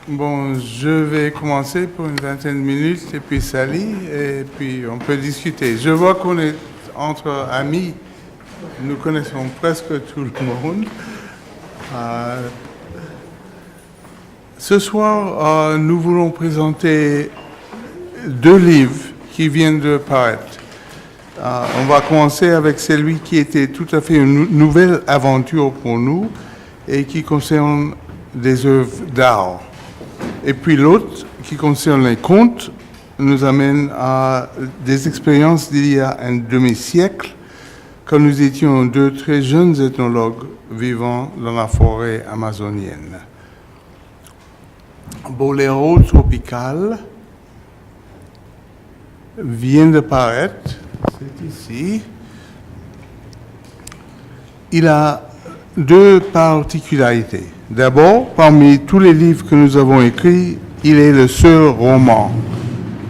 Bon, je vais commencer pour une vingtaine de minutes et puis Sally, et puis on peut discuter. Je vois qu'on est entre amis, nous connaissons presque tout le monde. Ce soir, nous voulons présenter 2 livres qui viennent de paraître. On va commencer avec celui qui était tout à fait une nouvelle aventure pour nous et qui concerne des œuvres d'art. Et puis l'autre, qui concerne les contes, nous amène à des expériences d'il y a un demi-siècle, quand nous étions 2 très jeunes ethnologues vivant dans la forêt amazonienne. Boléro tropical vient de paraître, c'est ici. Il a 2 particularités. D'abord, parmi tous les livres que nous avons écrits, il est le seul roman.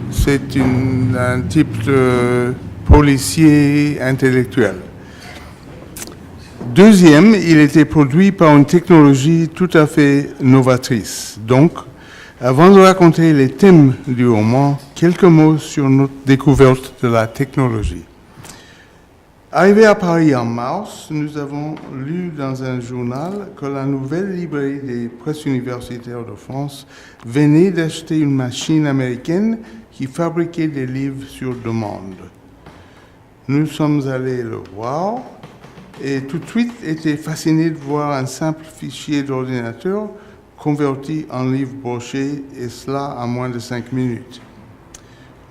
C'est un type de policier intellectuel. Deuxième, il était produit par une technologie tout à fait novatrice. Donc, avant de raconter les thèmes du roman, quelques mots sur notre découverte de la technologie. Arrivé à Paris en mars, nous avons lu dans un journal que la nouvelle librairie des presses universitaires de France venait d'acheter une machine américaine qui fabriquait des livres sur demande. Nous sommes allés le voir et tout de suite été fascinés de voir un simple fichier d'ordinateur converti en livre broché, et cela en moins de 5 minutes.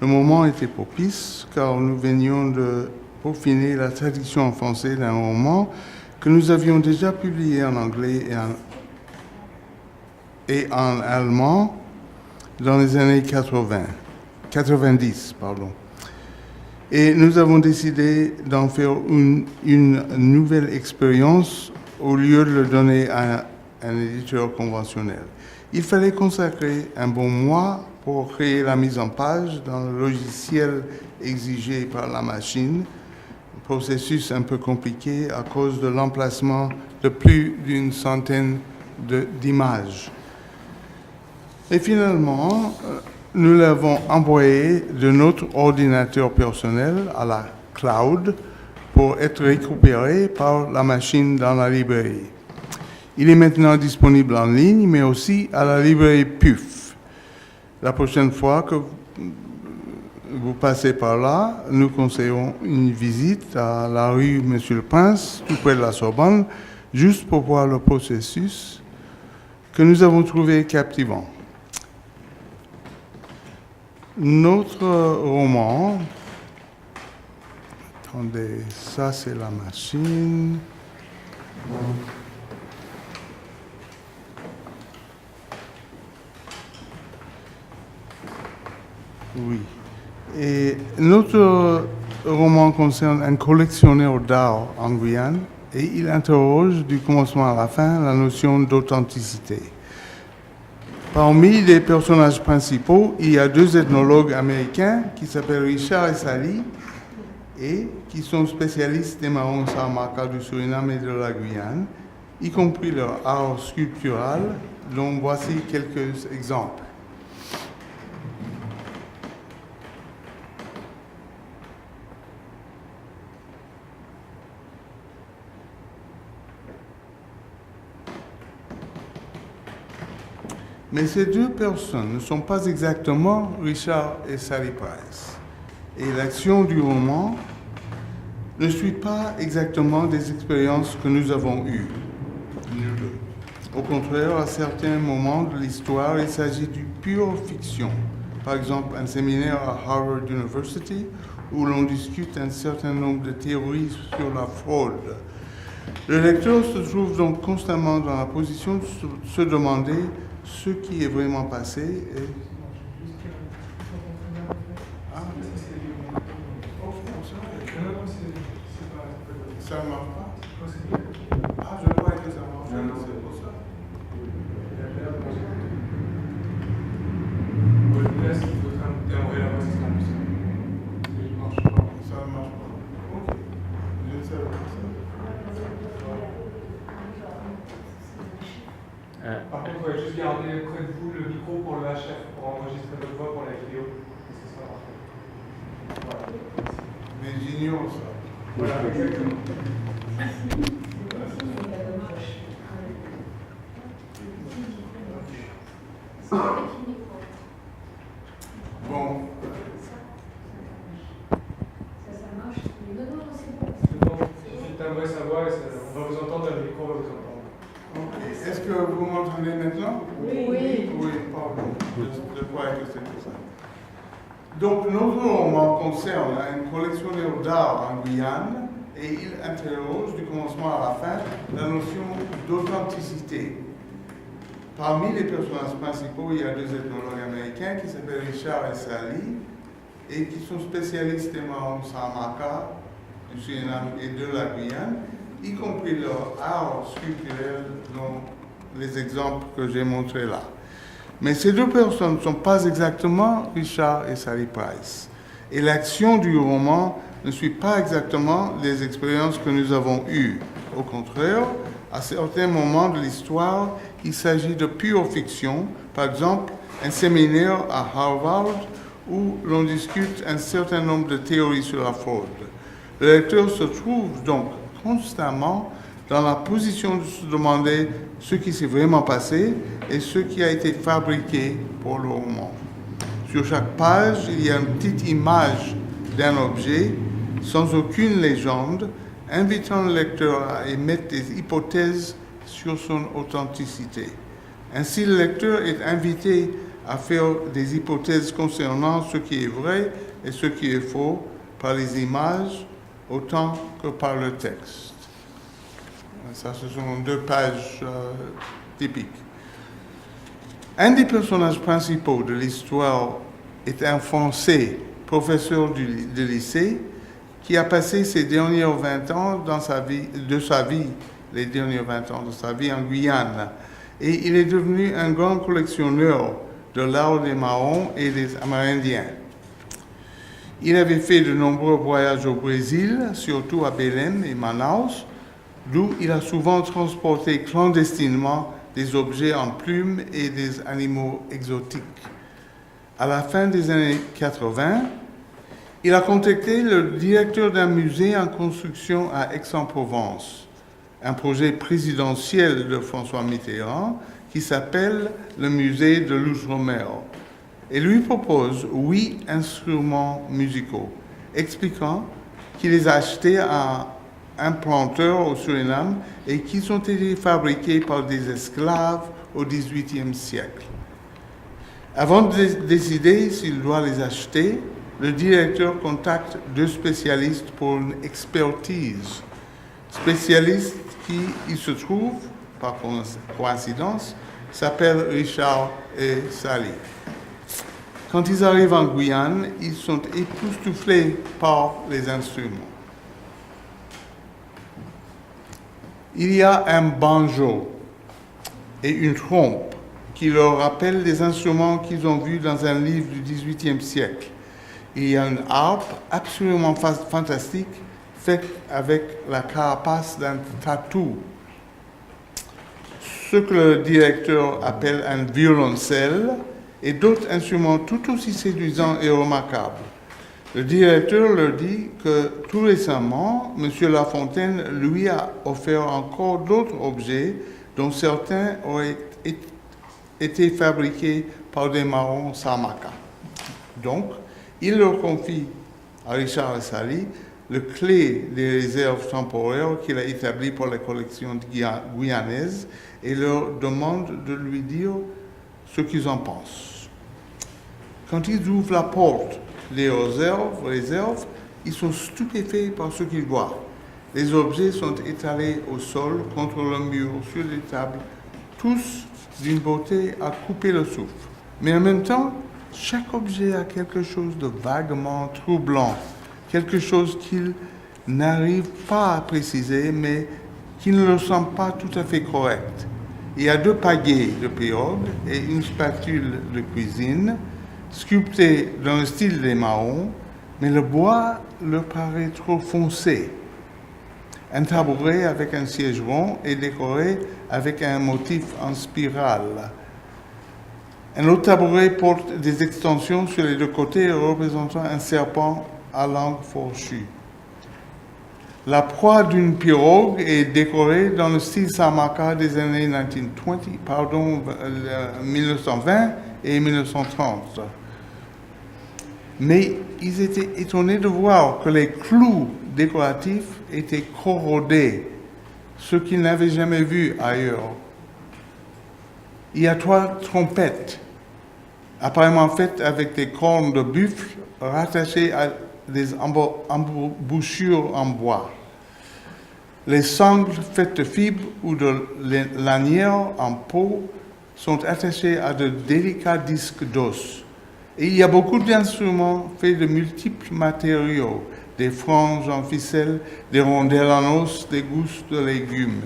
Le moment était propice car nous venions de peaufiner la traduction en français d'un roman que nous avions déjà publié en anglais et en allemand dans les années 90. Et nous avons décidé d'en faire une nouvelle expérience au lieu de le donner à un éditeur conventionnel. Il fallait consacrer un bon mois pour créer la mise en page dans le logiciel exigé par la machine, processus un peu compliqué à cause de l'emplacement de plus d'une centaine d'images. Et finalement, nous l'avons envoyé de notre ordinateur personnel à la cloud pour être récupéré par la machine dans la librairie. Il est maintenant disponible en ligne, mais aussi à la librairie PUF. La prochaine fois que vous passez par là, nous conseillons une visite à la rue Monsieur le Prince, tout près de la Sorbonne, juste pour voir le processus que nous avons trouvé captivant. Notre roman, attendez, ça c'est la machine. Oui. Et notre roman concerne un collectionneur d'art en Guyane et il interroge du commencement à la fin la notion d'authenticité. Parmi les personnages principaux, il y a 2 ethnologues américains qui s'appellent Richard et Sally et qui sont spécialistes des marrons Saramacca du Suriname et de la Guyane, y compris leur art sculptural, dont voici quelques exemples. Mais ces 2 personnes ne sont pas exactement Richard et Sally Price. Et l'action du roman ne suit pas exactement des expériences que nous avons eues, nous 2. Au contraire, à certains moments de l'histoire, il s'agit d'une pure fiction. Par exemple, un séminaire à Harvard University où l'on discute un certain nombre de théories sur la fraude. Le lecteur se trouve donc constamment dans la position de se demander ce qui est vraiment passé et... Ça ne marche pas. Je crois que ça marche. C'est pour ça. Ça ne marche pas. Ok. Je ne sais pas. Par contre, il faudrait juste garder près de vous le micro pour le HF, pour enregistrer votre voix pour la vidéo. Parce que ça sera parfait. Voilà. Mais j'ignore ça. Voilà, exactement. Bon. Ça marche. Non, c'est bon. Donc, vous timbrez sa voix et on va vous entendre, le micro va vous entendre. Ok. Est-ce que vous m'entendez maintenant? Oui. Oui, pardon. Je croyais que c'était ça. Donc, notre roman concerne un collectionneur d'art en Guyane et il interroge du commencement à la fin la notion d'authenticité. Parmi les personnages principaux, il y a deux ethnologues américains qui s'appellent Richard et Sally et qui sont spécialistes des marrons Samaka, du Suriname et de la Guyane, y compris leur art sculpturel dans les exemples que j'ai montrés là. Mais ces deux personnes ne sont pas exactement Richard et Sally Price. Et l'action du roman ne suit pas exactement les expériences que nous avons eues. Au contraire, à certains moments de l'histoire, il s'agit de pure fiction, par exemple un séminaire à Harvard où l'on discute un certain nombre de théories sur la fraude. Le lecteur se trouve donc constamment dans la position de se demander ce qui s'est vraiment passé et ce qui a été fabriqué pour le roman. Sur chaque page, il y a une petite image d'un objet sans aucune légende, invitant le lecteur à émettre des hypothèses sur son authenticité. Ainsi, le lecteur est invité à faire des hypothèses concernant ce qui est vrai et ce qui est faux par les images autant que par le texte. Ça, ce sont deux pages typiques. Un des personnages principaux de l'histoire est un Français, professeur de lycée, qui a passé ses derniers 20 ans les derniers 20 ans de sa vie en Guyane. Et il est devenu un grand collectionneur de l'art des marrons et des Amérindiens. Il avait fait de nombreux voyages au Brésil, surtout à Belém et Manaus, d'où il a souvent transporté clandestinement des objets en plumes et des animaux exotiques. À la fin des années 80, il a contacté le directeur d'un musée en construction à Aix-en-Provence, un projet présidentiel de François Mitterrand qui s'appelle le musée de l'Outre-mer et lui propose 8 instruments musicaux, expliquant qu'il les a achetés à un planteur au Suriname et qu'ils ont été fabriqués par des esclaves au XVIIIe siècle. Avant de décider s'il doit les acheter, le directeur contacte 2 spécialistes pour une expertise. Spécialistes qui, il se trouve, par coïncidence, s'appellent Richard et Sally. Quand ils arrivent en Guyane, ils sont époustouflés par les instruments. Il y a un banjo et une trompe qui leur rappellent les instruments qu'ils ont vus dans un livre du XVIIIe siècle. Il y a une harpe absolument fantastique faite avec la carapace d'un tatou. Ce que le directeur appelle un violoncelle et d'autres instruments tout aussi séduisants et remarquables. Le directeur leur dit que tout récemment, M. Lafontaine lui a offert encore d'autres objets dont certains auraient été fabriqués par des marrons Samaka. Donc, il leur confie à Richard et Sally le clé des réserves temporaires qu'il a établies pour la collection guyanaise et leur demande de lui dire ce qu'ils en pensent. Quand ils ouvrent la porte des réserves, ils sont stupéfaits par ce qu'ils voient. Les objets sont étalés au sol, contre le mur, sur les tables, tous d'une beauté à couper le souffle. Mais en même temps, chaque objet a quelque chose de vaguement troublant, quelque chose qu'ils n'arrivent pas à préciser, mais qui ne leur semble pas tout à fait correct. Il y a 2 pagaies de pirogue et une spatule de cuisine, sculptée dans le style des marrons, mais le bois leur paraît trop foncé. Un tabouret avec un siège rond est décoré avec un motif en spirale. Un autre tabouret porte des extensions sur les deux côtés représentant un serpent à langue fourchue. La proie d'une pirogue est décorée dans le style Samarkand des années 1920 et 1930. Mais ils étaient étonnés de voir que les clous décoratifs étaient corrodés, ce qu'ils n'avaient jamais vu ailleurs. Il y a 3 trompettes, apparemment faites avec des cornes de buffle rattachées à des embouchures en bois. Les sangles faites de fibres ou de lanières en peau sont attachées à de délicats disques d'os. Et il y a beaucoup d'instruments faits de multiples matériaux, des franges en ficelle, des rondelles en os, des gousses de légumes.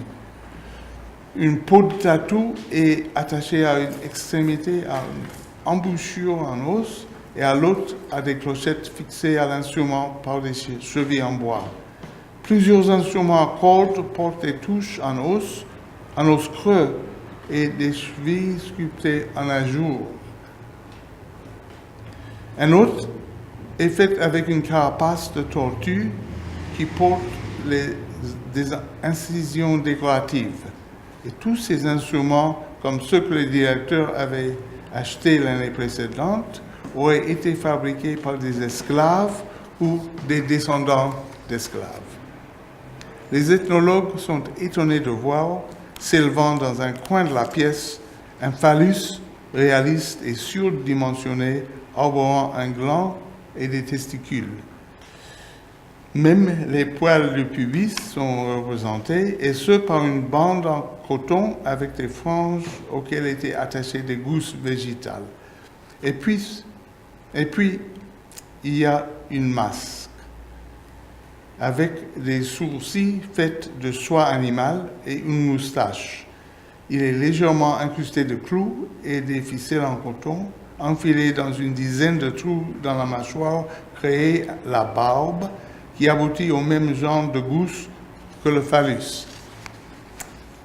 Une peau de tatou est attachée à une extrémité à une embouchure en os et à l'autre à des clochettes fixées à l'instrument par des chevilles en bois. Plusieurs instruments à cordes portent des touches en os creux et des chevilles sculptées en ajour. Un autre est fait avec une carapace de tortue qui porte des incisions décoratives. Et tous ces instruments, comme ceux que le directeur avait achetés l'année précédente, auraient été fabriqués par des esclaves ou des descendants d'esclaves. Les ethnologues sont étonnés de voir, s'élevant dans un coin de la pièce, un phallus réaliste et surdimensionné, arborant un gland et des testicules. Même les poils du pubis sont représentés, et ce par une bande en coton avec des franges auxquelles étaient attachées des gousses végétales. Et puis, il y a une masque avec des sourcils faits de soie animale et une moustache. Il est légèrement incrusté de clous et des ficelles en coton, enfilées dans une dizaine de trous dans la mâchoire, créée la barbe, qui aboutit au même genre de gousse que le phallus.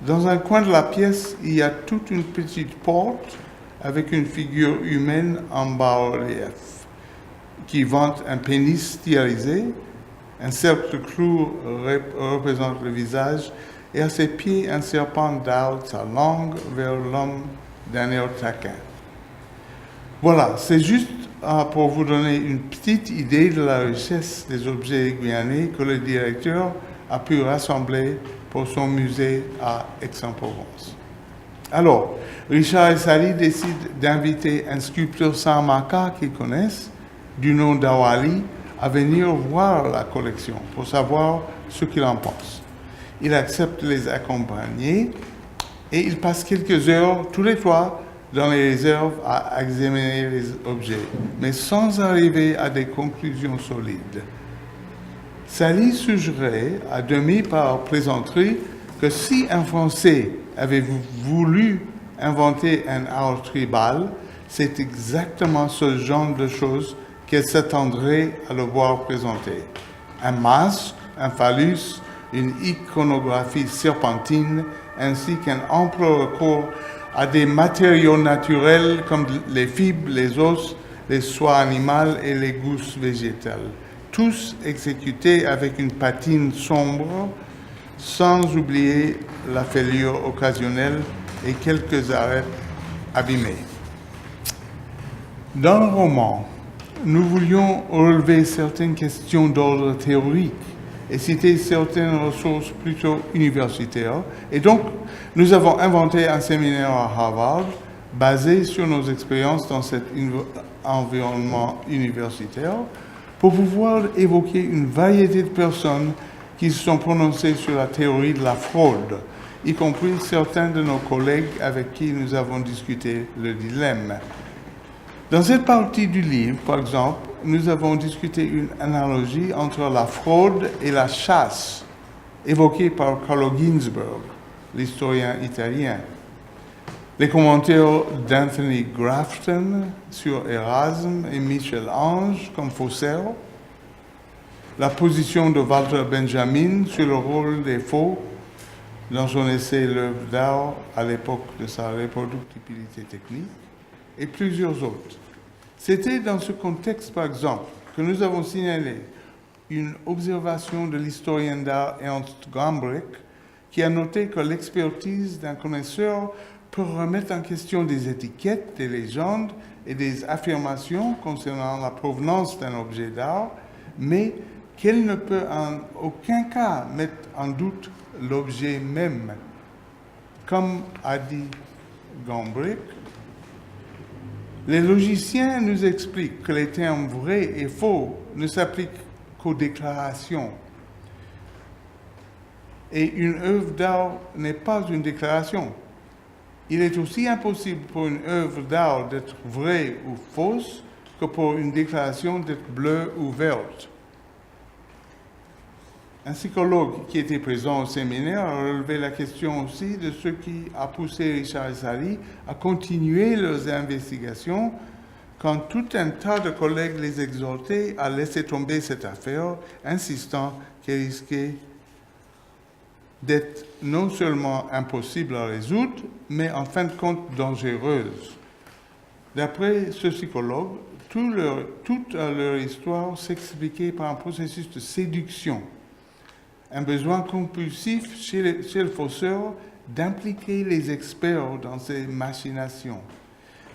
Dans un coin de la pièce, il y a toute une petite porte avec une figure humaine en bas-relief, qui vante un pénis stylisé. Un cercle de clous représente le visage, et à ses pieds, un serpent darde sa langue vers l'homme d'un air taquin. Voilà, c'est juste pour vous donner une petite idée de la richesse des objets guyanais que le directeur a pu rassembler pour son musée à Aix-en-Provence. Alors, Richard et Sally décident d'inviter un sculpteur Samarkand qu'ils connaissent, du nom d'Awali, à venir voir la collection pour savoir ce qu'il en pense. Il accepte de les accompagner et ils passent quelques heures tous les trois dans les réserves à examiner les objets, mais sans arriver à des conclusions solides. Sally suggérait, à demi par plaisanterie, que si un Français avait voulu inventer un art tribal, c'est exactement ce genre de choses qu'elle s'attendrait à le voir présenter. Un masque, un phallus, une iconographie serpentine, ainsi qu'un ample recours à des matériaux naturels comme les fibres, les os, les soies animales et les gousses végétales, tous exécutés avec une patine sombre, sans oublier la fêlure occasionnelle et quelques arêtes abîmées. Dans le roman, nous voulions relever certaines questions d'ordre théorique et citer certaines ressources plutôt universitaires. Et donc, nous avons inventé un séminaire à Harvard basé sur nos expériences dans cet environnement universitaire pour pouvoir évoquer une variété de personnes qui se sont prononcées sur la théorie de la fraude, y compris certains de nos collègues avec qui nous avons discuté le dilemme. Dans cette partie du livre, par exemple, nous avons discuté une analogie entre la fraude et la chasse, évoquée par Carlo Ginzburg, l'historien italien. Les commentaires d'Anthony Grafton sur Erasme et Michel Ange comme faussaires. la position de Walter Benjamin sur le rôle des faux dans son essai L'œuvre d'art à l'époque de sa reproductibilité technique, et plusieurs autres. C'était dans ce contexte, par exemple, que nous avons signalé une observation de l'historien d'art Ernst Gombrich, qui a noté que l'expertise d'un connaisseur peut remettre en question des étiquettes, des légendes et des affirmations concernant la provenance d'un objet d'art, mais qu'elle ne peut en aucun cas mettre en doute l'objet même. Comme a dit Gombrich, les logiciens nous expliquent que les termes vrai et faux ne s'appliquent qu'aux déclarations. Et une œuvre d'art n'est pas une déclaration. Il est aussi impossible pour une œuvre d'art d'être vraie ou fausse que pour une déclaration d'être bleue ou verte. Un psychologue qui était présent au séminaire a relevé la question aussi de ce qui a poussé Richard et Sally à continuer leurs investigations quand tout un tas de collègues les exhortaient à laisser tomber cette affaire, insistant qu'elle risquait d'être non seulement impossible à résoudre, mais en fin de compte dangereuse. D'après ce psychologue, toute leur histoire s'expliquait par un processus de séduction, un besoin compulsif chez le fausseur d'impliquer les experts dans ses machinations,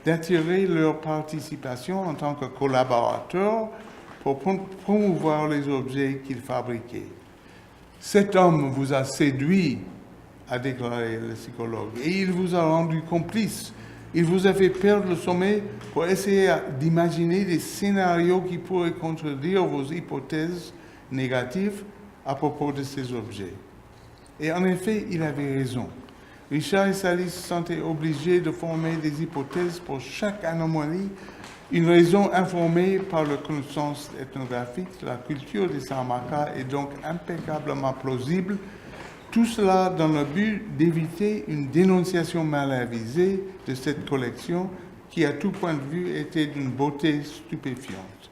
d'attirer leur participation en tant que collaborateurs pour promouvoir les objets qu'ils fabriquaient. Cet homme vous a séduit, a déclaré le psychologue, et il vous a rendu complice. Il vous a fait perdre le sommeil pour essayer d'imaginer des scénarios qui pourraient contredire vos hypothèses négatives à propos de ces objets. Et en effet, il avait raison. Richard et Sally se sentaient obligés de former des hypothèses pour chaque anomalie, une raison informée par leur connaissance ethnographique. La culture des Samarcas est donc impeccablement plausible. Tout cela dans le but d'éviter une dénonciation mal avisée de cette collection qui, à tout point de vue, était d'une beauté stupéfiante.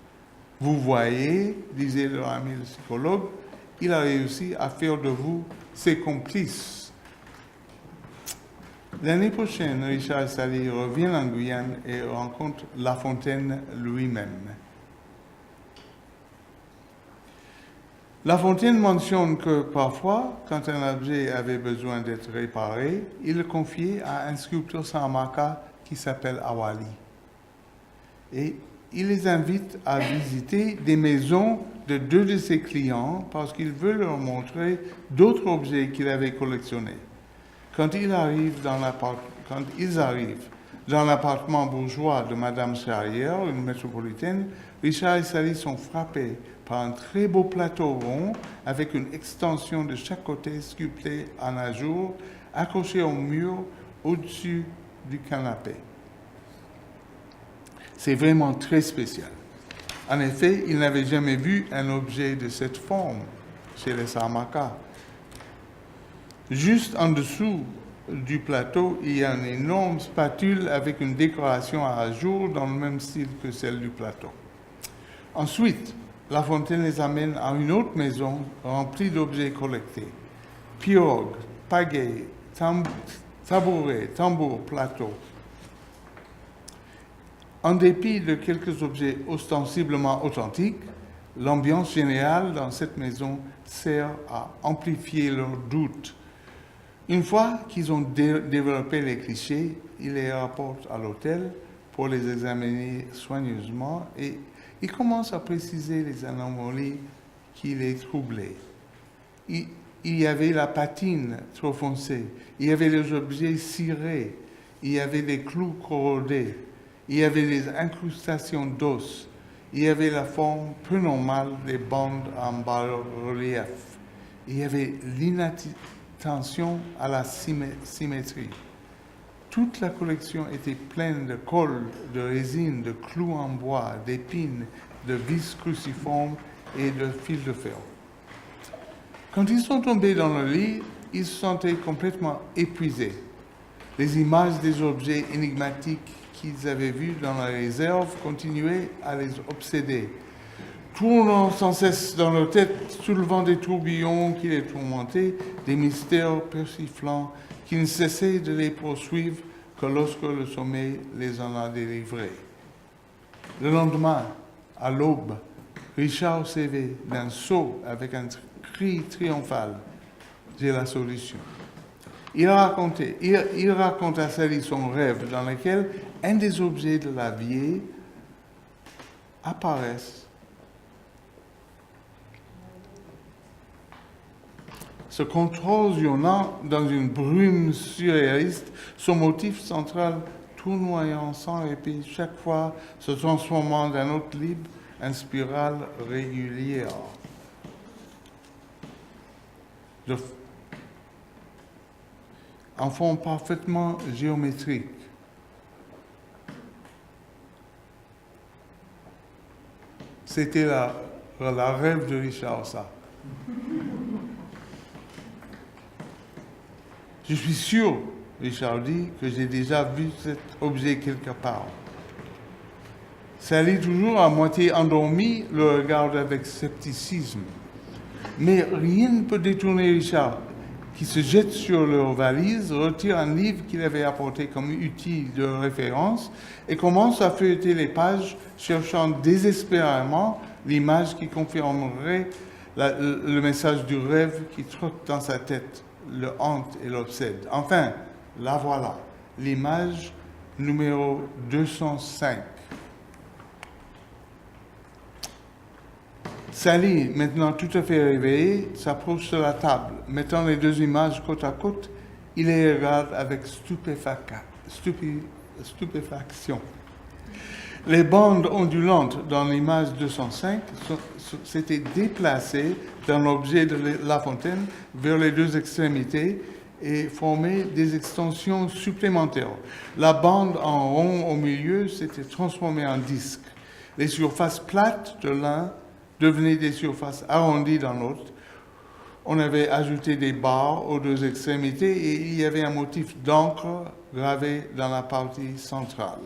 Vous voyez, disait leur ami le psychologue, il a réussi à faire de vous ses complices. L'année prochaine, Richard et Sally reviennent en Guyane et rencontrent La Fontaine lui-même. La Fontaine mentionne que parfois, quand un objet avait besoin d'être réparé, il le confiait à un sculpteur Samarca qui s'appelle Awali. Et il les invite à visiter des maisons de deux de ses clients parce qu'il veut leur montrer d'autres objets qu'il avait collectionnés. Quand ils arrivent dans l'appartement bourgeois de Madame Charrière, une métropolitaine, Richard et Sally sont frappés par un très beau plateau rond avec une extension de chaque côté sculptée en ajour, accroché au mur au-dessus du canapé. C'est vraiment très spécial. En effet, ils n'avaient jamais vu un objet de cette forme chez les Samarcas. Juste en dessous du plateau, il y a une énorme spatule avec une décoration à ajour dans le même style que celle du plateau. Ensuite, La Fontaine les amène à une autre maison remplie d'objets collectés. Pirogues, pagaies, tabourets, tambours, plateaux. En dépit de quelques objets ostensiblement authentiques, l'ambiance générale dans cette maison sert à amplifier leurs doutes. Une fois qu'ils ont développé les clichés, ils les rapportent à l'hôtel pour les examiner soigneusement et ils commencent à préciser les anomalies qui les troublaient. Il y avait la patine trop foncée, il y avait les objets cirés, il y avait des clous corrodés, il y avait des incrustations d'os, il y avait la forme peu normale des bandes en bas-relief, il y avait l'inattention à la symétrie. Toute la collection était pleine de colle, de résine, de clous en bois, d'épines, de vis cruciformes et de fils de fer. Quand ils sont tombés dans le lit, ils se sentaient complètement épuisés. Les images des objets énigmatiques qu'ils avaient vus dans la réserve continuaient à les obséder. tournant sans cesse dans leur tête, soulevant des tourbillons qui les tourmentaient, des mystères persiflants qui ne cessaient de les poursuivre que lorsque le sommeil les en a délivrés. Le lendemain, à l'aube, Richard s'éveille d'un saut avec un cri triomphal. J'ai la solution. Il raconte à Sally son rêve dans lequel un des objets de la vie apparaissent, se contorsionnant dans une brume surréaliste, son motif central tournoyant sans répit, chaque fois se transformant d'un autre libre en spirale régulière. En forme parfaitement géométrique. C'était la rêve de Richard, ça. Je suis sûr, Richard dit, que j'ai déjà vu cet objet quelque part. Sally, toujours à moitié endormie, le regarde avec scepticisme. Mais rien ne peut détourner Richard, qui se jette sur leur valise, retire un livre qu'il avait apporté comme outil de référence et commence à feuilleter les pages, cherchant désespérément l'image qui confirmerait le message du rêve qui trotte dans sa tête, le hante et l'obsède. Enfin, la voilà, l'image numéro 205. Sally, maintenant tout à fait réveillée, s'approche de la table. Mettant les deux images côte à côte, il les regarde avec stupéfaction. Les bandes ondulantes dans l'image 205 s'étaient déplacées dans l'objet de La Fontaine vers les deux extrémités et formaient des extensions supplémentaires. La bande en rond au milieu s'était transformée en disque. Les surfaces plates de l'un devenaient des surfaces arrondies dans l'autre. On avait ajouté des barres aux deux extrémités et il y avait un motif d'encre gravé dans la partie centrale.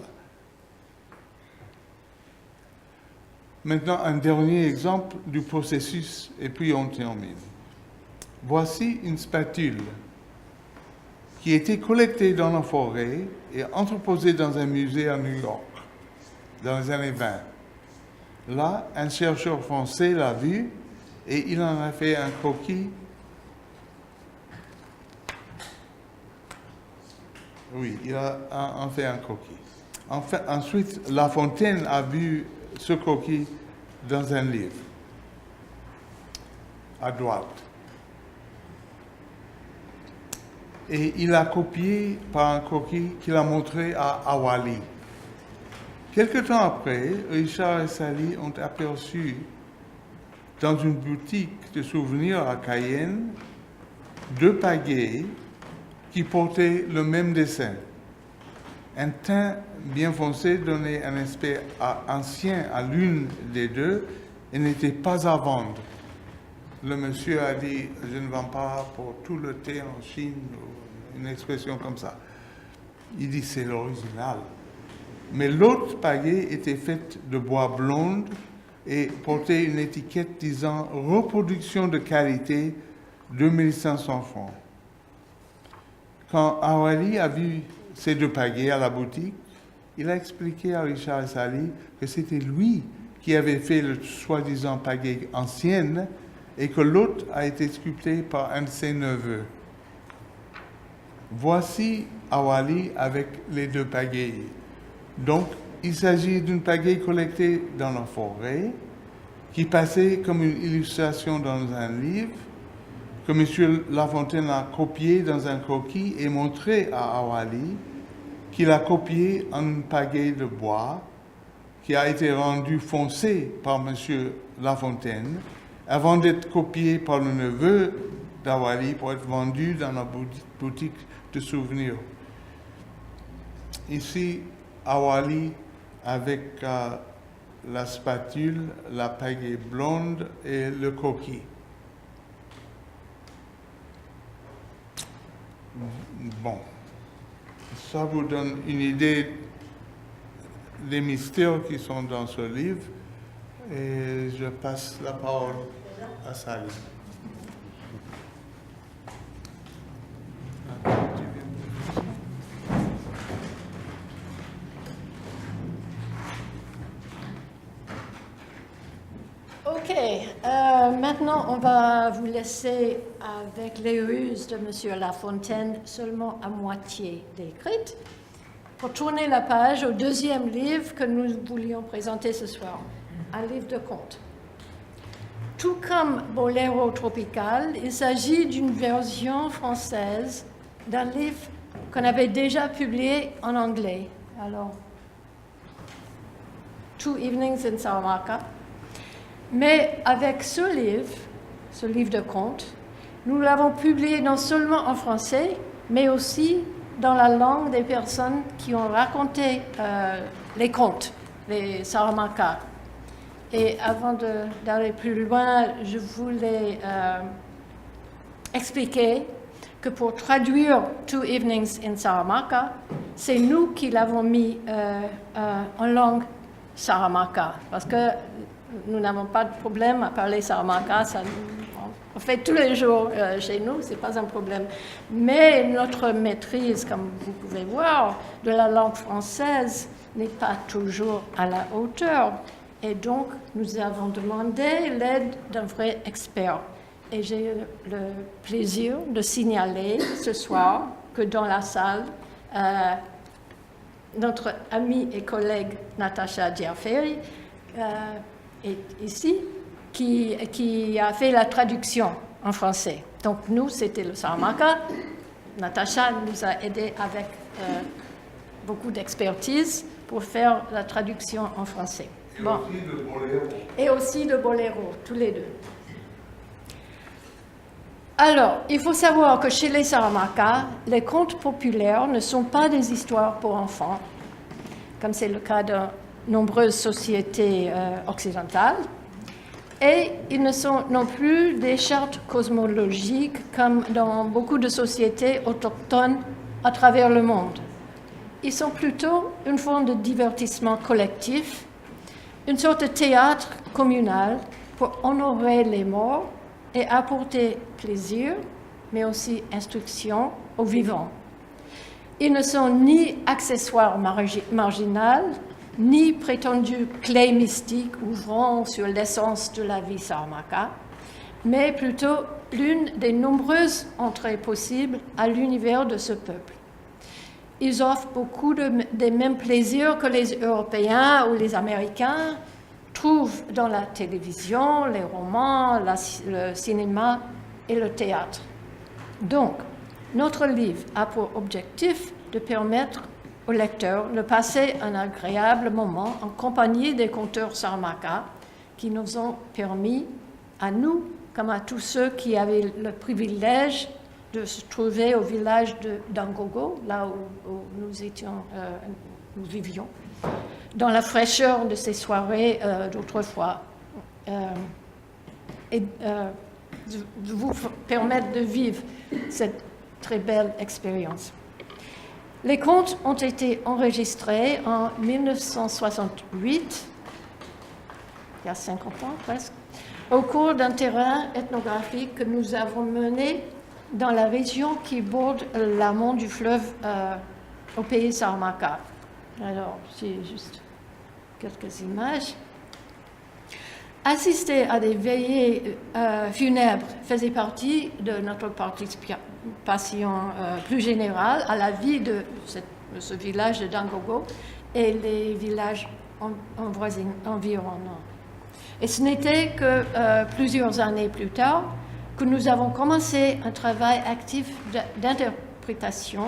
Maintenant, un dernier exemple du processus et puis on termine. Voici une spatule qui a été collectée dans la forêt et entreposée dans un musée à New York dans les années 20. Là, un chercheur français l'a vu et il en a fait un croquis. Oui, il a en fait un croquis. Enfin, ensuite, La Fontaine a vu ce croquis dans un livre, à droite. Et il a copié par un croquis qu'il a montré à Awali. Quelque temps après, Richard et Sally ont aperçu dans une boutique de souvenirs à Cayenne deux pagaies qui portaient le même dessin. Un teint bien foncé donnait un aspect ancien à l'une des deux et n'était pas à vendre. Le monsieur a dit « je ne vends pas pour tout le thé en Chine » ou une expression comme ça. Il dit « c'est l'original ». Mais l'autre pagaie était faite de bois blonde et portait une étiquette disant « reproduction de qualité, 2500 francs ». Quand Awali a vu ces deux pagaies à la boutique, il a expliqué à Richard et Sally que c'était lui qui avait fait le soi-disant pagaie ancienne et que l'autre a été sculpté par un de ses neveux. Voici Awali avec les deux pagaies. Donc, il s'agit d'une pagaie collectée dans la forêt, qui passait comme une illustration dans un livre, que M. La Fontaine a copié dans un croquis et montré à Awali, qu'il a copié en une pagaie de bois, qui a été rendue foncée par M. La Fontaine, avant d'être copiée par le neveu d'Awali pour être vendue dans la boutique de souvenirs. Ici, Awali avec la spatule, la pagaie blonde et le croquis. Bon, ça vous donne une idée des mystères qui sont dans ce livre. Et je passe la parole à Sally. Ok, maintenant on va vous laisser avec les ruses de Monsieur Lafontaine seulement à moitié décrites pour tourner la page au deuxième livre que nous voulions présenter ce soir, un livre de contes. Tout comme Boléro tropical, il s'agit d'une version française d'un livre qu'on avait déjà publié en anglais. Alors, Two Evenings in Saramaka. Mais avec ce livre de contes, nous l'avons publié non seulement en français, mais aussi dans la langue des personnes qui ont raconté les contes, les Saramaka. Et avant d'aller plus loin, je voulais expliquer que pour traduire Two Evenings in Saramaka, c'est nous qui l'avons mis en langue Saramaka, parce que nous n'avons pas de problème à parler Saramaka, on fait tous les jours chez nous, ce n'est pas un problème. Mais notre maîtrise, comme vous pouvez voir, de la langue française n'est pas toujours à la hauteur. Et donc, nous avons demandé l'aide d'un vrai expert. Et j'ai le plaisir de signaler ce soir que dans la salle, notre amie et collègue Natacha Giaferi est ici, qui a fait la traduction en français. Donc nous, c'était le Saramaka. Natacha nous a aidés avec beaucoup d'expertise pour faire la traduction en français. Bon. Aussi de Boléro. Et aussi de Boléro, tous les deux. Alors, il faut savoir que chez les Saramaka, les contes populaires ne sont pas des histoires pour enfants, comme c'est le cas de nombreuses sociétés occidentales, et ils ne sont non plus des chartes cosmologiques comme dans beaucoup de sociétés autochtones à travers le monde. Ils sont plutôt une forme de divertissement collectif, une sorte de théâtre communal pour honorer les morts et apporter plaisir, mais aussi instruction aux vivants. Ils ne sont ni accessoires marginaux, ni prétendues clés mystiques ouvrant sur l'essence de la vie Saramaka, mais plutôt l'une des nombreuses entrées possibles à l'univers de ce peuple. Ils offrent beaucoup des mêmes plaisirs que les Européens ou les Américains trouvent dans la télévision, les romans, le cinéma et le théâtre. Donc, notre livre a pour objectif de permettre aux lecteurs de passer un agréable moment en compagnie des conteurs Saramaka qui nous ont permis, à nous, comme à tous ceux qui avaient le privilège de se trouver au village de Dangogo, là où nous vivions, dans la fraîcheur de ces soirées d'autrefois, et de vous permettre de vivre cette très belle expérience. Les contes ont été enregistrés en 1968, il y a 50 ans presque, au cours d'un terrain ethnographique que nous avons mené dans la région qui borde l'amont du fleuve au pays Saramaka. Alors, j'ai juste quelques images. Assister à des veillées funèbres faisait partie de notre participation plus générale à la vie de ce village de Dangogo et les villages environnants. Et ce n'était que plusieurs années plus tard que nous avons commencé un travail actif d'interprétation,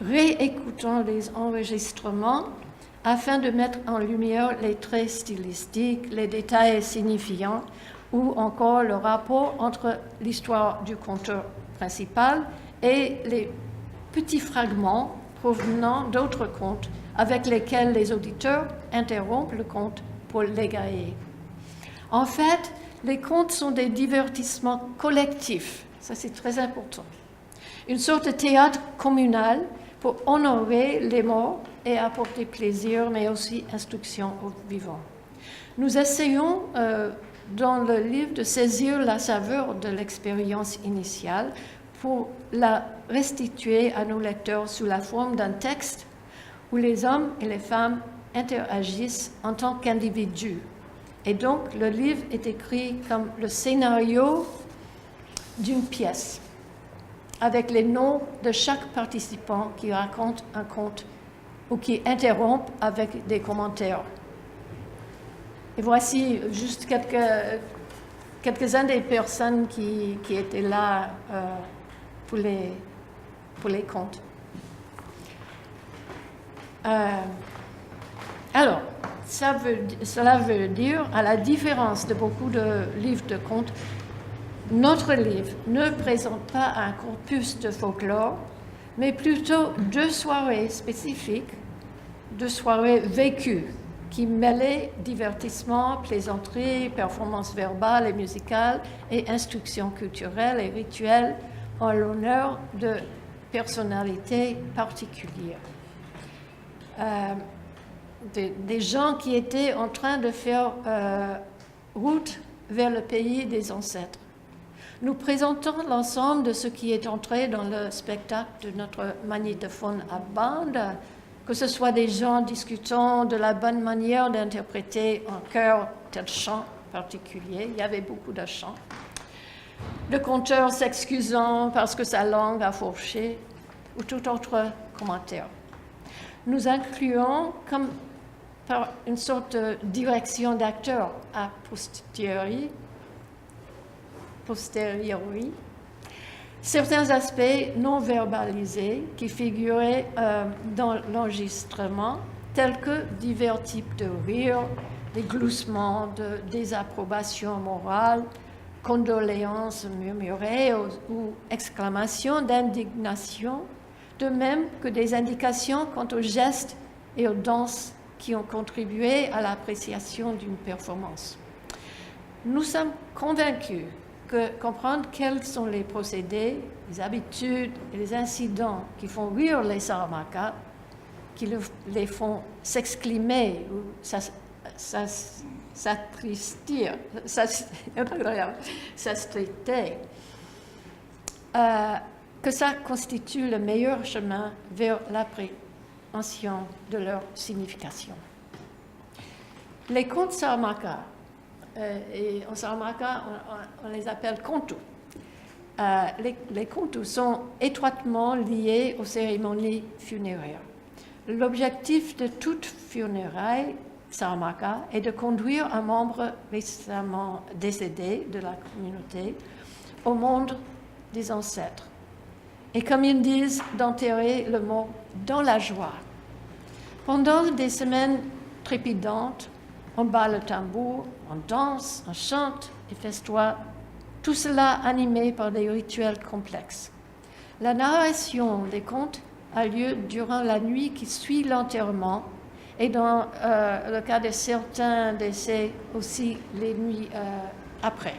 réécoutant les enregistrements afin de mettre en lumière les traits stylistiques, les détails signifiants ou encore le rapport entre l'histoire du conteur principal et les petits fragments provenant d'autres contes avec lesquels les auditeurs interrompent le conte pour l'égayer. En fait, les contes sont des divertissements collectifs, ça c'est très important. Une sorte de théâtre communal pour honorer les morts et apporter plaisir, mais aussi instruction aux vivants. Nous essayons dans le livre de saisir la saveur de l'expérience initiale pour la restituer à nos lecteurs sous la forme d'un texte où les hommes et les femmes interagissent en tant qu'individus. Et donc, le livre est écrit comme le scénario d'une pièce, avec les noms de chaque participant qui raconte un conte ou qui interrompt avec des commentaires. Et voici juste quelques-uns des personnes qui étaient là pour les contes. Alors, cela veut dire, à la différence de beaucoup de livres de contes, notre livre ne présente pas un corpus de folklore, mais plutôt 2 soirées spécifiques, 2 soirées vécues, qui mêlaient divertissement, plaisanterie, performances verbales et musicales et instruction culturelle et rituelle en l'honneur de personnalités particulières. Des gens qui étaient en train de faire route vers le pays des ancêtres. Nous présentons l'ensemble de ce qui est entré dans le spectacle de notre magnétophone à bande, que ce soit des gens discutant de la bonne manière d'interpréter en chœur tel chant particulier, il y avait beaucoup de chants, de conteurs s'excusant parce que sa langue a fourché, ou tout autre commentaire. Nous incluons comme par une sorte de direction d'acteur a posteriori, certains aspects non verbalisés qui figuraient dans l'enregistrement, tels que divers types de rires, des gloussements de désapprobation morale, condoléances murmurées ou exclamations d'indignation, de même que des indications quant aux gestes et aux danses qui ont contribué à l'appréciation d'une performance. Nous sommes convaincus que comprendre quels sont les procédés, les habitudes et les incidents qui font rire les Saramacas, qui les font s'exclamer ou s'attristir, que ça constitue le meilleur chemin vers l'appréhension de leur signification. Les contes Saramacas, et en Saramacca, on les appelle kontu. Les kontus sont étroitement liés aux cérémonies funéraires. L'objectif de toute funéraille Saramacca est de conduire un membre récemment décédé de la communauté au monde des ancêtres. Et comme ils disent, d'enterrer le mort dans la joie. Pendant des semaines trépidantes, on bat le tambour, on danse, on chante et festoie, tout cela animé par des rituels complexes. La narration des contes a lieu durant la nuit qui suit l'enterrement et dans le cas de certains décès aussi les nuits après.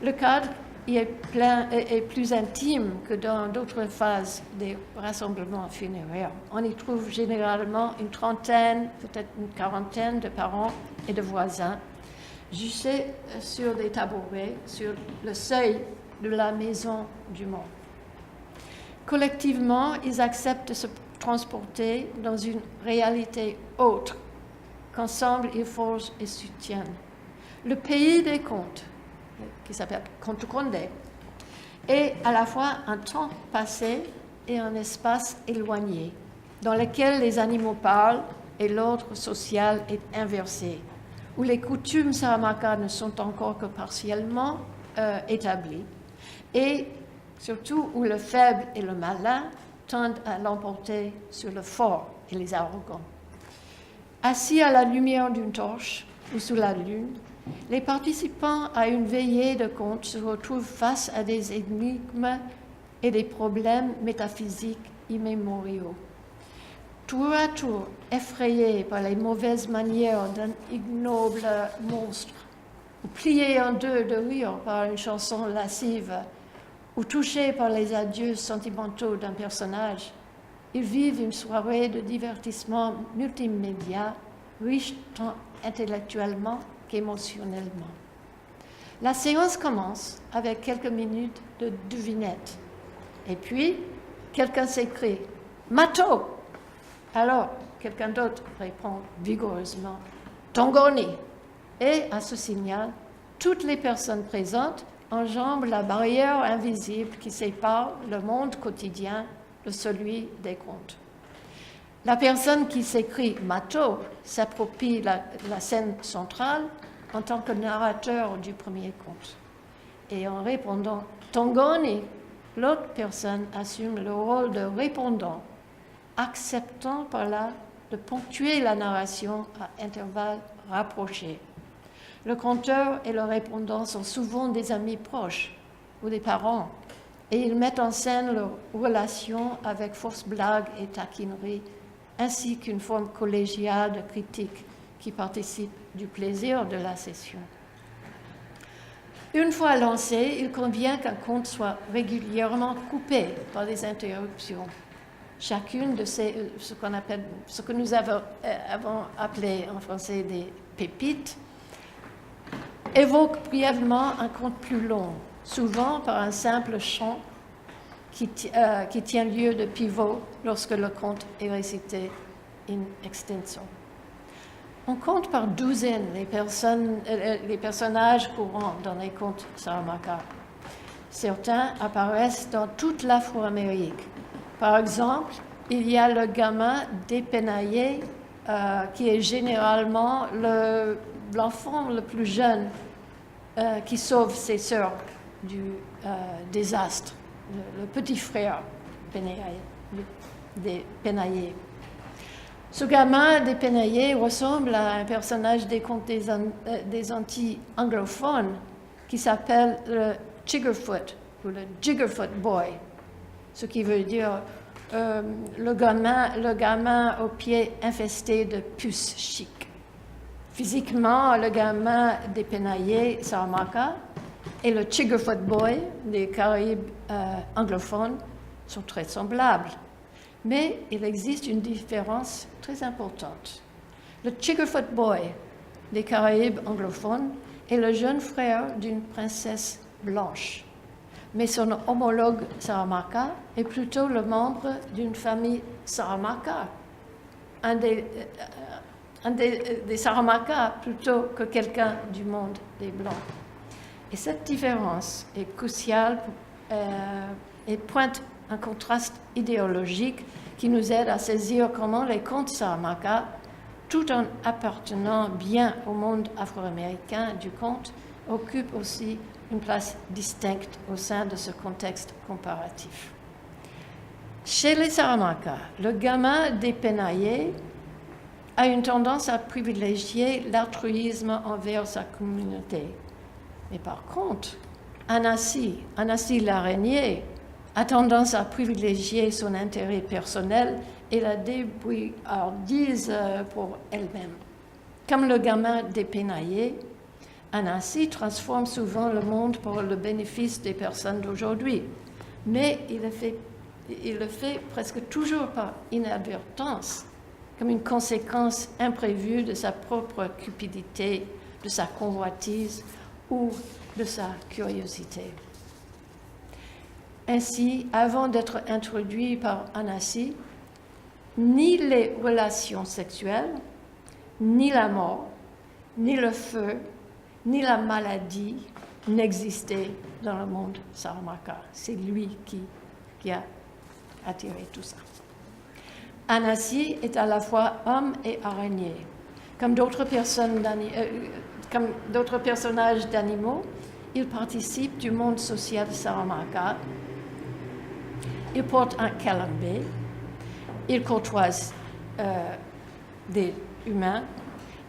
Le cadre y est plus intime que dans d'autres phases des rassemblements funéraires. On y trouve généralement une trentaine, peut-être une quarantaine de parents et de voisins, juchés sur des tabourets, sur le seuil de la maison du mort. Collectivement, ils acceptent de se transporter dans une réalité autre, qu'ensemble ils forgent et soutiennent. Le pays des contes, qui s'appelle Kontukonde, est à la fois un temps passé et un espace éloigné, dans lequel les animaux parlent et l'ordre social est inversé, où les coutumes Saramacca ne sont encore que partiellement établies, et surtout où le faible et le malin tendent à l'emporter sur le fort et les arrogants. Assis à la lumière d'une torche ou sous la lune, les participants à une veillée de contes se retrouvent face à des énigmes et des problèmes métaphysiques immémoriaux. Tour à tour, effrayés par les mauvaises manières d'un ignoble monstre, ou pliés en deux de rire par une chanson lascive, ou touchés par les adieux sentimentaux d'un personnage, ils vivent une soirée de divertissement multimédia riche tant intellectuellement qu'émotionnellement. La séance commence avec quelques minutes de devinette. Et puis, quelqu'un s'écrie « Mato !» Alors, quelqu'un d'autre répond vigoureusement « Tongoni !» Et à ce signal, toutes les personnes présentes enjambent la barrière invisible qui sépare le monde quotidien de celui des contes. La personne qui s'écrit « Mato » s'approprie la scène centrale en tant que narrateur du premier conte. Et en répondant « Tongoni », l'autre personne assume le rôle de répondant, acceptant par là de ponctuer la narration à intervalles rapprochés. Le conteur et le répondant sont souvent des amis proches ou des parents, et ils mettent en scène leur relation avec force blague et taquinerie, ainsi qu'une forme collégiale de critique qui participe du plaisir de la session. Une fois lancé, il convient qu'un conte soit régulièrement coupé par des interruptions. Chacune de ces, ce que nous avons appelé en français des pépites, évoque brièvement un conte plus long, souvent par un simple chant qui tient lieu de pivot lorsque le conte est récité in extenso. On compte par douzaines les personnages courants dans les contes Saramaka. Certains apparaissent dans toute l'Afro-Amérique. Par exemple, il y a le gamin dépenaillé qui est généralement l'enfant le plus jeune qui sauve ses sœurs du désastre, le petit frère des Penaillés. Ce gamin dépenaillé ressemble à un personnage des contes des Antilles anglophones qui s'appelle le Chiggerfoot ou le Jiggerfoot Boy, ce qui veut dire le gamin aux pieds infestés de puces chic. Physiquement, le gamin dépenaillé Saramaka et le Chiggerfoot Boy des Caraïbes anglophones sont très semblables. Mais il existe une différence très importante. Le Chiggerfoot Boy des Caraïbes anglophones est le jeune frère d'une princesse blanche. Mais son homologue Saramaka est plutôt le membre d'une famille Saramaka, un des Saramaka plutôt que quelqu'un du monde des Blancs. Et cette différence est cruciale et pointe un contraste idéologique qui nous aide à saisir comment les contes Saramaka, tout en appartenant bien au monde afro-américain du conte, occupent aussi une place distincte au sein de ce contexte comparatif. Chez les Saramaka, le gamin dépenaillé a une tendance à privilégier l'altruisme envers sa communauté. Mais par contre, Anassi l'araignée, a tendance à privilégier son intérêt personnel et la débrouillardise pour elle-même. Comme le gamin dépenaillé, Anassi transforme souvent le monde pour le bénéfice des personnes d'aujourd'hui, mais il le fait presque toujours par inadvertance, comme une conséquence imprévue de sa propre cupidité, de sa convoitise ou de sa curiosité. Ainsi, avant d'être introduit par Anassi, ni les relations sexuelles, ni la mort, ni le feu, ni la maladie n'existaient dans le monde Saramaka. C'est lui qui a attiré tout ça. Anassi est à la fois homme et araignée. Comme d'autres personnages d'animaux, il participe du monde social Saramaka. Il porte un calambé, il côtoie des humains,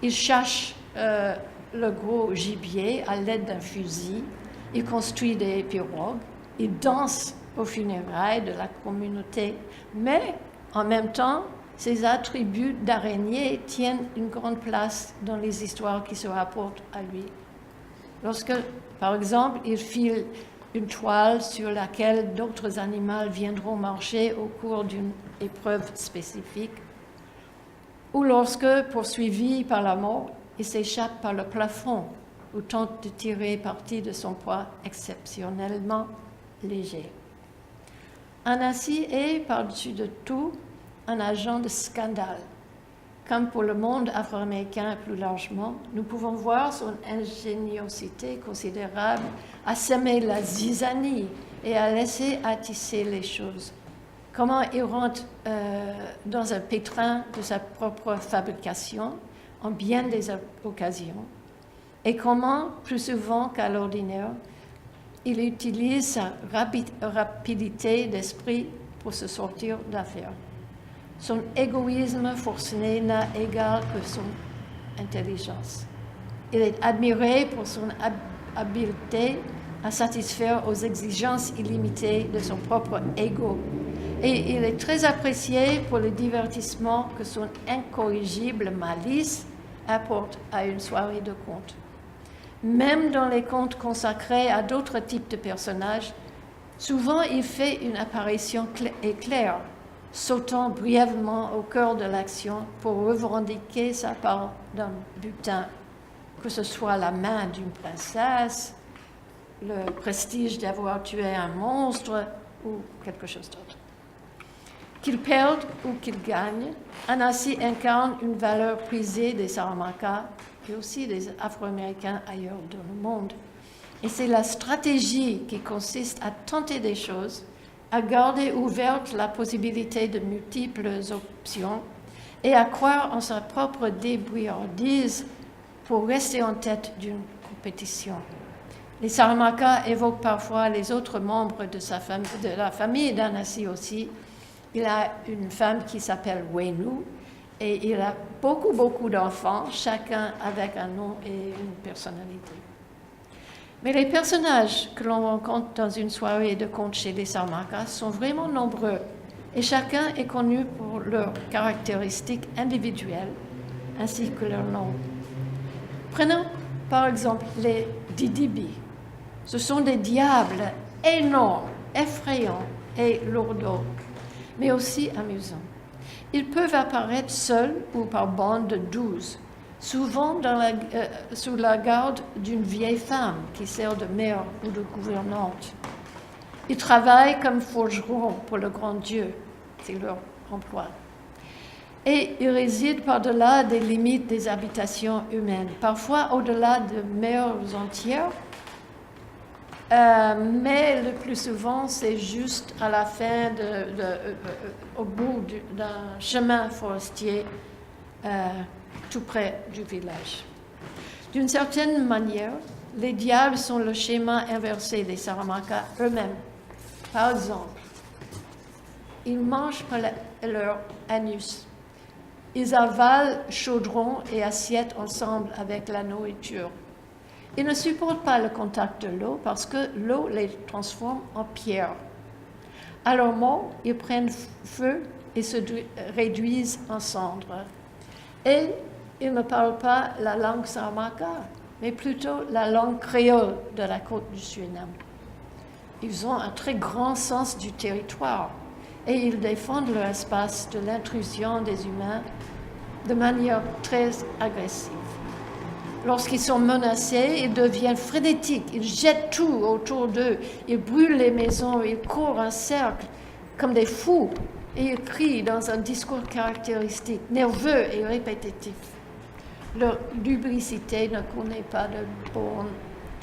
il chasse le gros gibier à l'aide d'un fusil, il construit des pirogues, il danse aux funérailles de la communauté, mais en même temps, ses attributs d'araignée tiennent une grande place dans les histoires qui se rapportent à lui. Lorsque, par exemple, il file une toile sur laquelle d'autres animaux viendront marcher au cours d'une épreuve spécifique, ou lorsque, poursuivi par la mort, il s'échappe par le plafond ou tente de tirer parti de son poids exceptionnellement léger. Annecy est, par-dessus de tout, un agent de scandale. Comme pour le monde afro-américain plus largement, nous pouvons voir son ingéniosité considérable à semer la zizanie et à laisser attisser les choses. Comment il rentre dans un pétrin de sa propre fabrication en bien des occasions, et comment, plus souvent qu'à l'ordinaire, il utilise sa rapidité d'esprit pour se sortir d'affaire. Son égoïsme forcené n'a égal que son intelligence. Il est admiré pour son habileté à satisfaire aux exigences illimitées de son propre ego. Et il est très apprécié pour le divertissement que son incorrigible malice apporte à une soirée de contes. Même dans les contes consacrés à d'autres types de personnages, souvent il fait une apparition éclair, sautant brièvement au cœur de l'action pour revendiquer sa part d'un butin, que ce soit la main d'une princesse, le prestige d'avoir tué un monstre ou quelque chose d'autre. Qu'il perde ou qu'il gagne, Annecy incarne une valeur prisée des Saramacas et aussi des Afro-Américains ailleurs dans le monde. Et c'est la stratégie qui consiste à tenter des choses, à garder ouverte la possibilité de multiples options et à croire en sa propre débrouillardise pour rester en tête d'une compétition. Les Saramacas évoquent parfois les autres membres de la famille d'Annecy aussi. Il a une femme qui s'appelle Wenu et il a beaucoup d'enfants, chacun avec un nom et une personnalité. Mais les personnages que l'on rencontre dans une soirée de contes chez les Saramacas sont vraiment nombreux et chacun est connu pour leurs caractéristiques individuelles ainsi que leur nom. Prenons par exemple les Didibi. Ce sont des diables énormes, effrayants et lourdeaux, mais aussi amusants. Ils peuvent apparaître seuls ou par bandes de 12, souvent sous la garde d'une vieille femme qui sert de mère ou de gouvernante. Ils travaillent comme forgerons pour le grand Dieu, c'est leur emploi. Et ils résident par-delà des limites des habitations humaines, parfois au-delà de mers entières, mais le plus souvent, c'est juste à la fin, au bout d'un chemin forestier, tout près du village. D'une certaine manière, les diables sont le schéma inversé des Saramacas eux-mêmes. Par exemple, ils mangent par leur anus. Ils avalent chaudrons et assiettes ensemble avec la nourriture. Ils ne supportent pas le contact de l'eau parce que l'eau les transforme en pierre. À leur mort, ils prennent feu et se réduisent en cendres. Et ils ne parlent pas la langue Saramaka, mais plutôt la langue créole de la côte du Suriname. Ils ont un très grand sens du territoire et ils défendent leur espace de l'intrusion des humains de manière très agressive. Lorsqu'ils sont menacés, ils deviennent frénétiques, ils jettent tout autour d'eux, ils brûlent les maisons, ils courent en cercle comme des fous et ils crient dans un discours caractéristique, nerveux et répétitif. Leur lubricité ne connaît pas de borne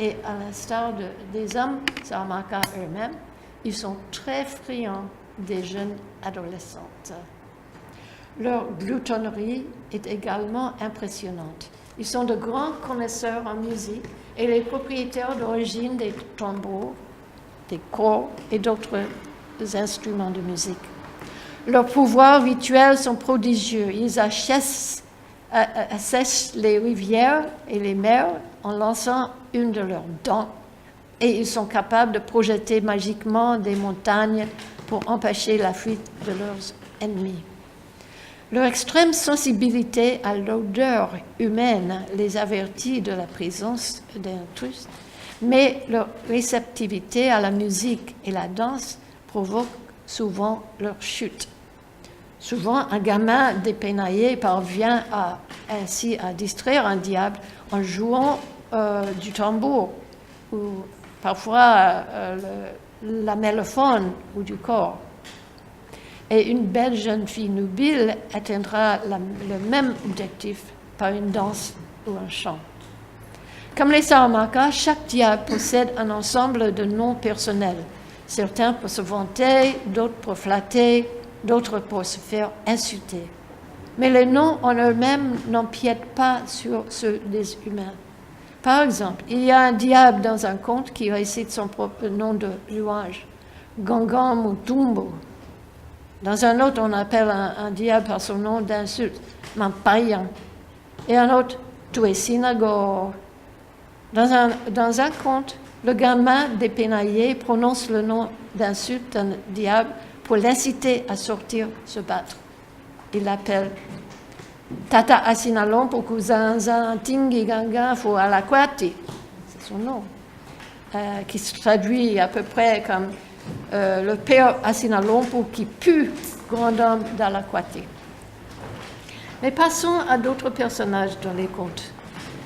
et à l'instar des hommes Saramaka eux-mêmes, ils sont très friands des jeunes adolescentes. Leur gloutonnerie est également impressionnante. Ils sont de grands connaisseurs en musique et les propriétaires d'origine des tambours, des cors et d'autres instruments de musique. Leurs pouvoirs rituels sont prodigieux. Ils assèchent les rivières et les mers en lançant une de leurs dents et ils sont capables de projeter magiquement des montagnes pour empêcher la fuite de leurs ennemis. Leur extrême sensibilité à l'odeur humaine les avertit de la présence d'intrus, mais leur réceptivité à la musique et la danse provoque souvent leur chute. Souvent, un gamin dépénaillé parvient ainsi à distraire un diable en jouant du tambour ou parfois la mélophone ou du corps. Et une belle jeune fille nubile atteindra le même objectif par une danse ou un chant. Comme les Saramaka, chaque diable possède un ensemble de noms personnels. Certains pour se vanter, d'autres pour flatter, d'autres pour se faire insulter. Mais les noms en eux-mêmes n'empiètent pas sur ceux des humains. Par exemple, il y a un diable dans un conte qui récite son propre nom de louange, Gangam ou Tumbo. Dans un autre, on appelle un diable par son nom d'insulte, Mampayan. Et un autre, Tuesinagor. Dans un conte, le gamin dépénaillé prononce le nom d'insulte d'un diable pour l'inciter à sortir se battre. Il l'appelle Tata Asinalon pour cousin Tingi Ganga fo alakwati. C'est son nom. Qui se traduit à peu près comme le père Asinalon pour qui pue grand homme d'Alakwati. Mais passons à d'autres personnages dans les contes.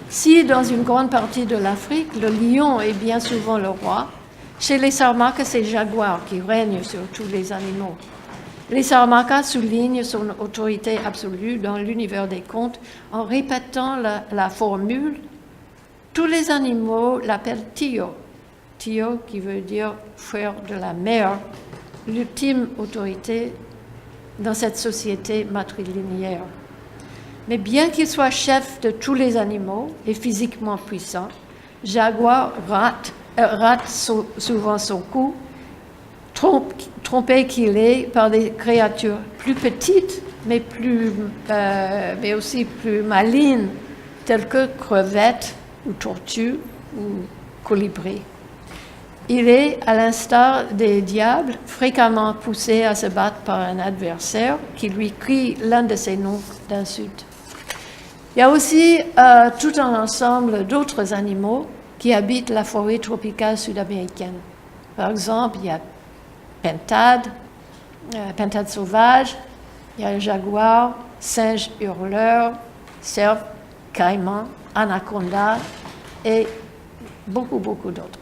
Si dans une grande partie de l'Afrique, le lion est bien souvent le roi, chez les Saramaka, c'est le jaguar qui règne sur tous les animaux. Les Saramaka soulignent son autorité absolue dans l'univers des contes en répétant la formule « Tous les animaux l'appellent Tio ». Tio qui veut dire « frère de la mère », l'ultime autorité dans cette société matrilinéaire. Mais bien qu'il soit chef de tous les animaux et physiquement puissant, Jaguar rate souvent son coup, trompé qu'il est par des créatures plus petites, mais aussi plus malignes, telles que crevettes ou tortues ou colibris. Il est, à l'instar des diables, fréquemment poussé à se battre par un adversaire qui lui crie l'un de ses noms d'insulte. Il y a aussi tout un ensemble d'autres animaux qui habitent la forêt tropicale sud-américaine. Par exemple, il y a pentade sauvage, il y a le jaguar, singe hurleur, cerf, caïman, anaconda et beaucoup d'autres.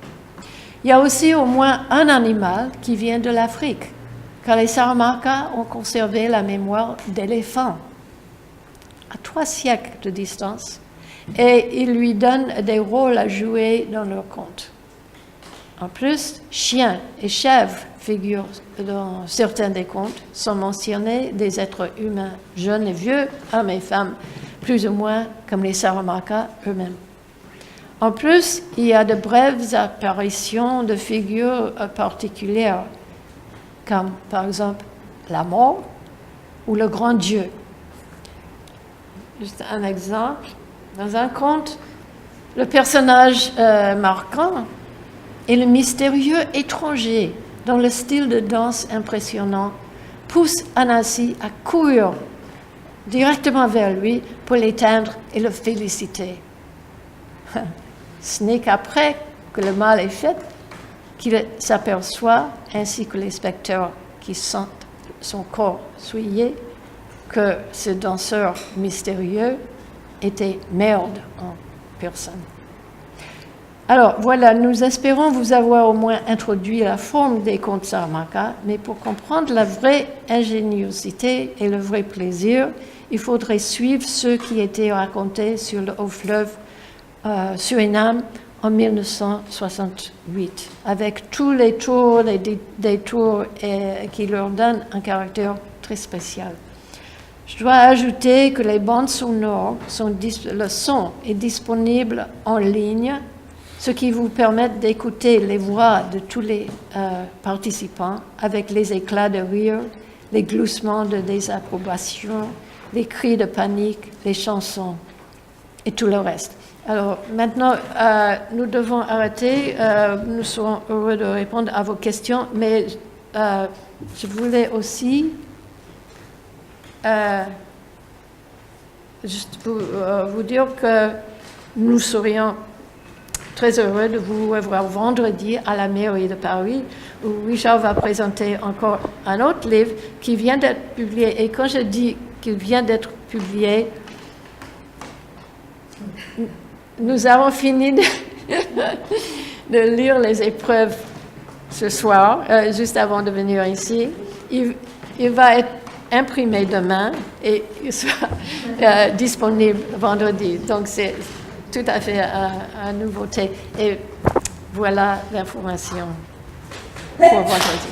Il y a aussi au moins un animal qui vient de l'Afrique, car les Saramaka ont conservé la mémoire d'éléphants à 3 siècles de distance, et ils lui donnent des rôles à jouer dans leurs contes. En plus, chiens et chèvres figurent dans certains des contes, sont mentionnés des êtres humains, jeunes et vieux, hommes et femmes, plus ou moins comme les Saramaka eux-mêmes. En plus, il y a de brèves apparitions de figures particulières, comme par exemple la mort ou le grand Dieu. Juste un exemple. Dans un conte, le personnage marquant est le mystérieux étranger dont le style de danse impressionnant pousse Anansi à courir directement vers lui pour l'éteindre et le féliciter. Ce n'est qu'après que le mal est fait qu'il s'aperçoit, ainsi que les spectateurs qui sentent son corps souillé, que ce danseur mystérieux était Merde en personne. Alors voilà, nous espérons vous avoir au moins introduit la forme des contes Saramaka, mais pour comprendre la vraie ingéniosité et le vrai plaisir, il faudrait suivre ceux qui étaient racontés sur le haut fleuve Suriname en 1968, avec tous les tours, les détours qui leur donnent un caractère très spécial. Je dois ajouter que les bandes sonores, le son est disponible en ligne, ce qui vous permet d'écouter les voix de tous les participants avec les éclats de rire, les gloussements de désapprobation, les cris de panique, les chansons et tout le reste. Alors maintenant, nous devons arrêter. Nous serons heureux de répondre à vos questions, mais je voulais aussi juste vous dire que nous serions très heureux de vous revoir vendredi à la mairie de Paris, où Richard va présenter encore un autre livre qui vient d'être publié. Et quand je dis qu'il vient d'être publié, nous avons fini de lire les épreuves ce soir, juste avant de venir ici. Il va être imprimé demain et il sera disponible vendredi. Donc c'est tout à fait une nouveauté. Et voilà l'information pour vendredi.